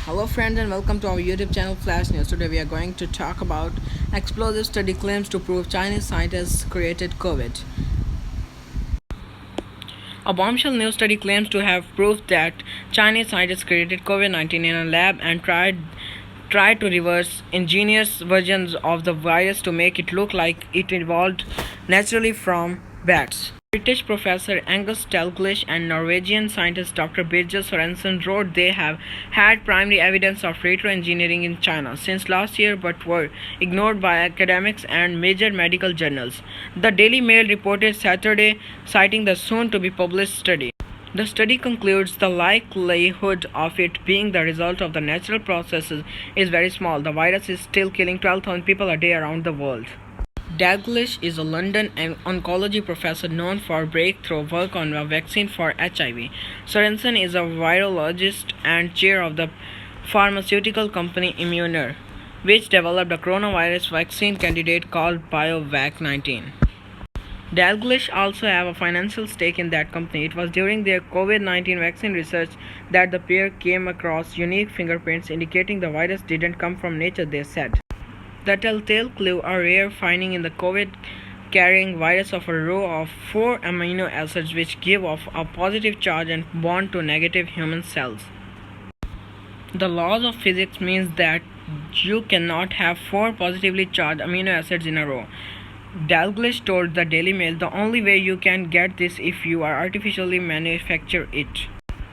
Hello friends and welcome to our YouTube channel Flash News. Today we are going to talk about explosive study claims to prove Chinese scientists created COVID. A bombshell new study claims to have proved that Chinese scientists created COVID-19 in a lab and tried to reverse ingenious versions of the virus to make it look like it evolved naturally from bats. British professor Angus Dalglish and Norwegian scientist Dr. Birger Sørensen wrote they have had primary evidence of retroengineering in China since last year but were ignored by academics and major medical journals. The Daily Mail reported Saturday, citing the soon-to-be-published study. The study concludes the likelihood of it being the result of the natural processes is very small. The virus is still killing 12,000 people a day around the world. Dalglish is a London oncology professor known for breakthrough work on a vaccine for HIV. Sørensen is a virologist and chair of the pharmaceutical company Immuner, which developed a coronavirus vaccine candidate called BioVac-19. Dalglish also have a financial stake in that company. It was during their COVID-19 vaccine research that the pair came across unique fingerprints indicating the virus didn't come from nature, they said. The telltale clue, a rare finding in the COVID-carrying virus of a row of 4 amino acids which give off a positive charge and bond to negative human cells. The laws of physics means that you cannot have 4 positively charged amino acids in a row. Dalglish told the Daily Mail the only way you can get this if you are artificially manufacture it.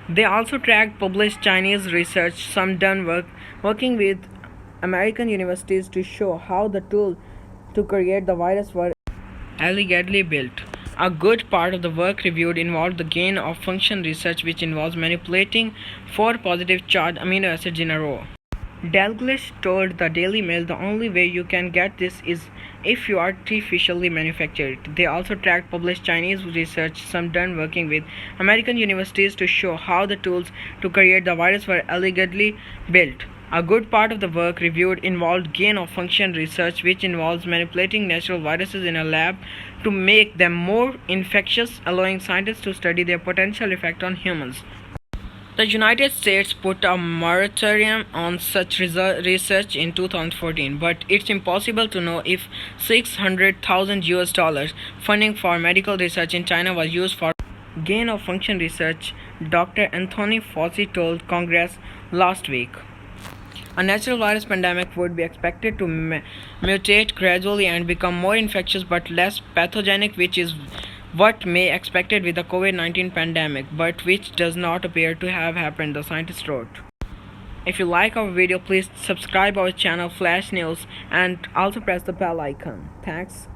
They also tracked published Chinese research, some done working with American universities to show how the tools to create the virus were allegedly built. A good part of the work reviewed involved the gain of function research, which involves manipulating 4 positive charged amino acids in a row. Dalglish told the Daily Mail the only way you can get this is if you artificially manufacture it. They also tracked published Chinese research, some done working with American universities to show how the tools to create the virus were allegedly built. A good part of the work reviewed involved gain-of-function research, which involves manipulating natural viruses in a lab to make them more infectious, allowing scientists to study their potential effect on humans. The United States put a moratorium on such research in 2014, but it's impossible to know if $600,000 funding for medical research in China was used for gain-of-function research, Dr. Anthony Fauci told Congress last week. A natural virus pandemic would be expected to mutate gradually and become more infectious but less pathogenic, which is what may expected with the COVID-19 pandemic, but which does not appear to have happened, the scientist wrote. If you like our video, please subscribe our channel Flash News and also press the bell icon. Thanks.